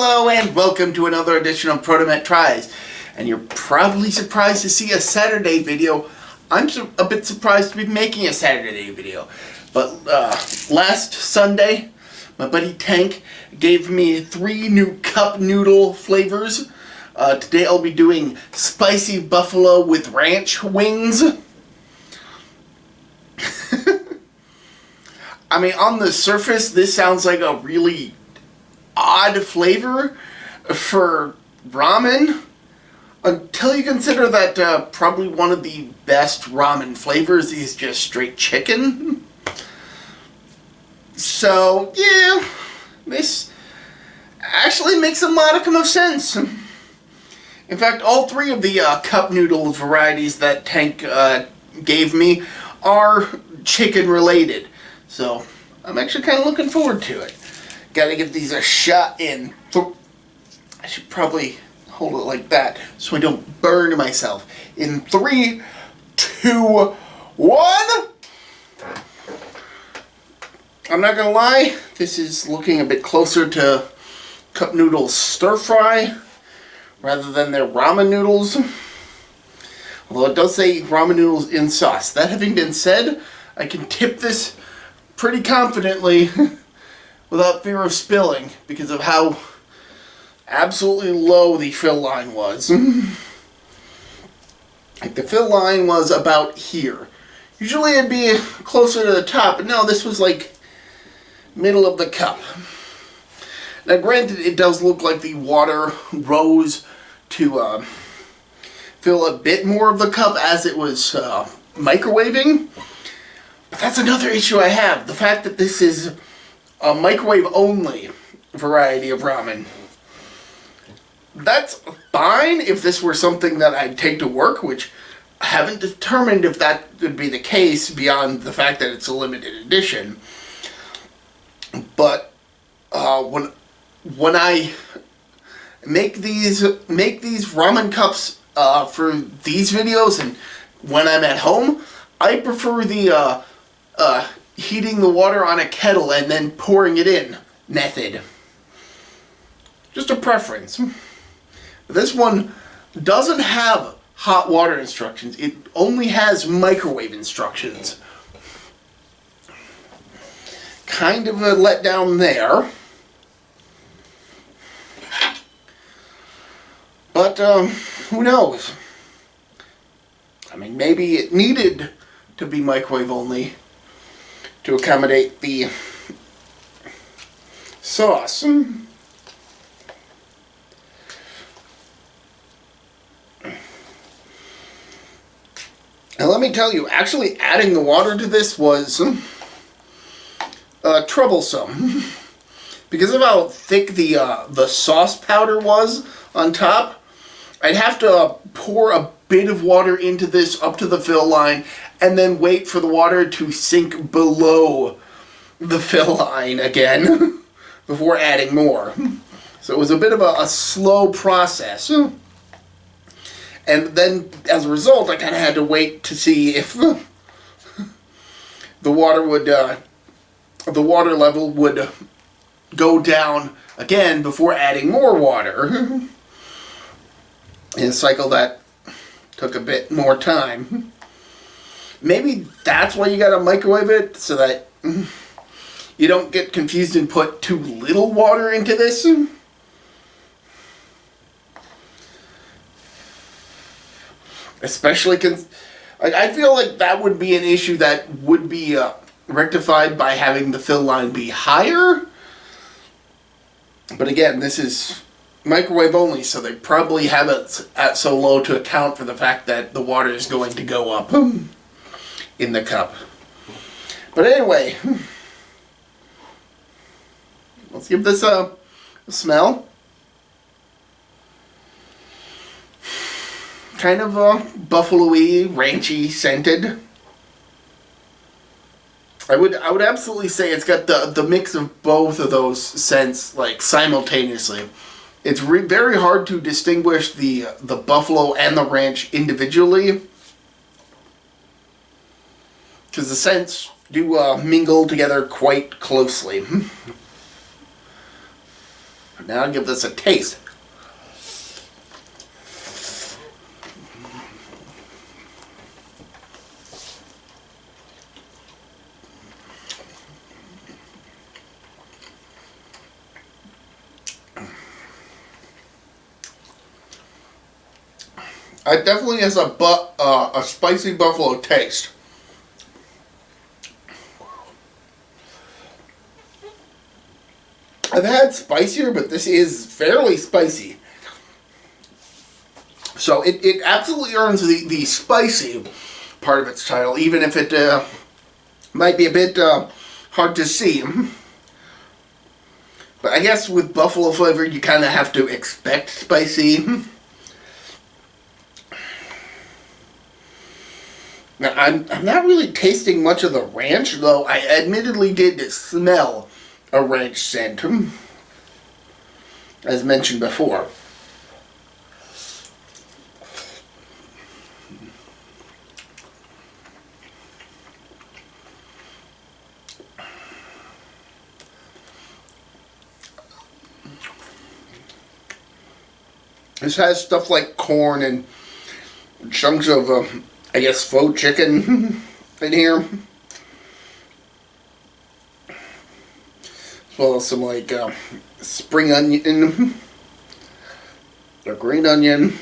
Hello and welcome to another edition of ProtoMet Tries. And you're probably surprised to see a Saturday video. I'm a bit surprised to be making a Saturday video. But last Sunday, my buddy Tank gave me 3 new cup noodle flavors. Today I'll be doing spicy buffalo with ranch wings. I mean, on the surface, this sounds like a really odd flavor for ramen, until you consider that probably one of the best ramen flavors is just straight chicken. So, yeah, this actually makes a modicum of sense. In fact, all 3 of the cup noodle varieties that Tank gave me are chicken related. So, I'm actually kind of looking forward to it. Gotta give these a shot in. I should probably hold it like that so I don't burn myself. In 3, 2, 1. I'm not gonna lie, this is looking a bit closer to cup noodles stir fry rather than their ramen noodles. Although it does say ramen noodles in sauce. That having been said, I can tip this pretty confidently without fear of spilling because of how absolutely low the fill line was. Like, the fill line was about here. Usually it'd be closer to the top, but no, this was like middle of the cup. Now granted, it does look like the water rose to fill a bit more of the cup as it was microwaving. But that's another issue I have. The fact that this is a microwave-only variety of ramen. That's fine if this were something that I'd take to work, which I haven't determined if that would be the case beyond the fact that it's a limited edition. But when I make these ramen cups for these videos and when I'm at home, I prefer the heating the water on a kettle and then pouring it in method. Just a preference. This one doesn't have hot water instructions. It only has microwave instructions. Kind of a letdown there. But who knows? I mean, maybe it needed to be microwave only to accommodate the sauce. And let me tell you, actually adding the water to this was troublesome. Because of how thick the sauce powder was on top, I'd have to pour a bit of water into this up to the fill line and then wait for the water to sink below the fill line again before adding more. So it was a bit of a slow process. And then as a result, I kind of had to wait to see if the water level would go down again before adding more water. In a cycle that took a bit more time. Maybe that's why you gotta microwave it, so that you don't get confused and put too little water into this. Especially I feel like that would be an issue that would be rectified by having the fill line be higher. But again, this is microwave only, so they probably have it at so low to account for the fact that the water is going to go up in the cup. But anyway, let's give this a smell. Kind of buffalo-y, ranchy scented. I would absolutely say it's got the mix of both of those scents like simultaneously. It's very hard to distinguish the buffalo and the ranch individually, because the scents do mingle together quite closely. Now I'll give this a taste. It definitely has a spicy buffalo taste. I've had spicier, but this is fairly spicy. So it absolutely earns the spicy part of its title, even if it might be a bit hard to see. But I guess with buffalo flavor, you kind of have to expect spicy. Now, I'm not really tasting much of the ranch, though I admittedly did smell a ranch scent, as mentioned before. This has stuff like corn and chunks of, I guess, faux chicken in here. As well as some, like, spring onion, or green onion.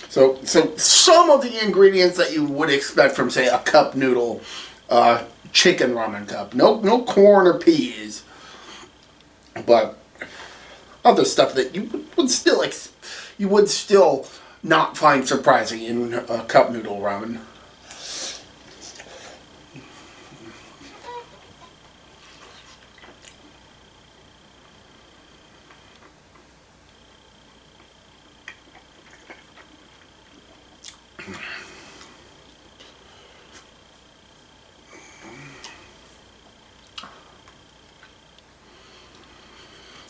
So some of the ingredients that you would expect from, say, a cup noodle chicken ramen cup. No corn or peas. But other stuff that you would still not find surprising in a cup noodle ramen.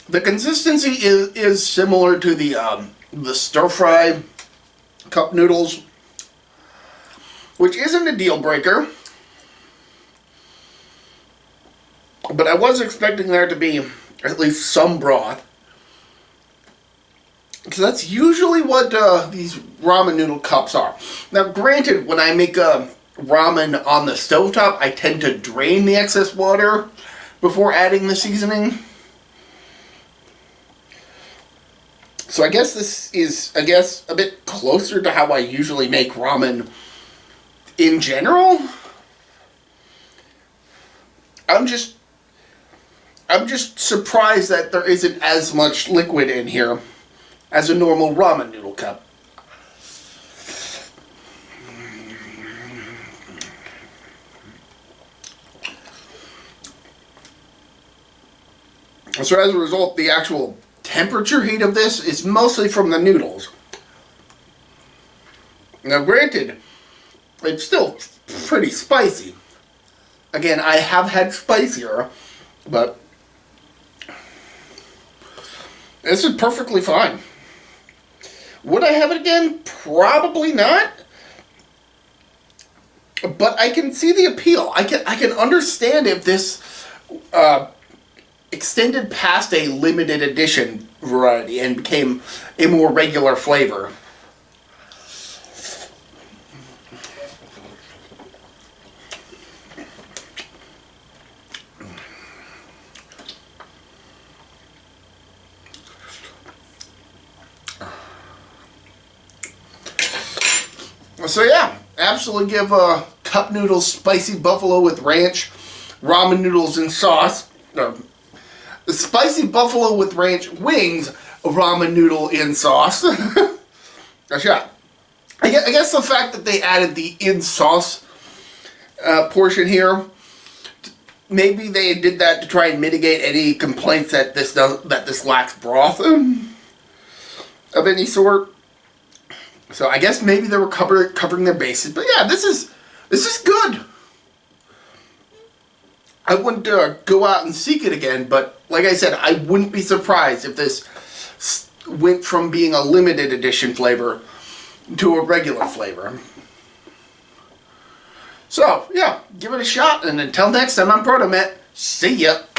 The consistency is similar to the stir-fry cup noodles, which isn't a deal breaker, but I was expecting there to be at least some broth, because that's usually what these ramen noodle cups are. Now, granted, when I make ramen on the stovetop, I tend to drain the excess water before adding the seasoning. So I guess this is, a bit closer to how I usually make ramen in general. I'm just surprised that there isn't as much liquid in here as a normal ramen noodle cup. So as a result, the actual temperature heat of this is mostly from the noodles. Now, granted, it's still pretty spicy. Again, I have had spicier, but this is perfectly fine. Would I have it again? Probably not. But I can see the appeal. I can understand if this extended past a limited edition variety and became a more regular flavor. So yeah, absolutely give cup noodles spicy buffalo with ranch, ramen noodles and sauce, the spicy buffalo with ranch wings, a ramen noodle in sauce. A shot. I guess the fact that they added the in sauce portion here, maybe they did that to try and mitigate any complaints that this lacks broth of any sort. So I guess maybe they were covering their bases. But yeah, this is good. I wouldn't go out and seek it again, but like I said, I wouldn't be surprised if this went from being a limited edition flavor to a regular flavor. So, yeah, give it a shot, and until next time, I'm ProtoMet. See ya.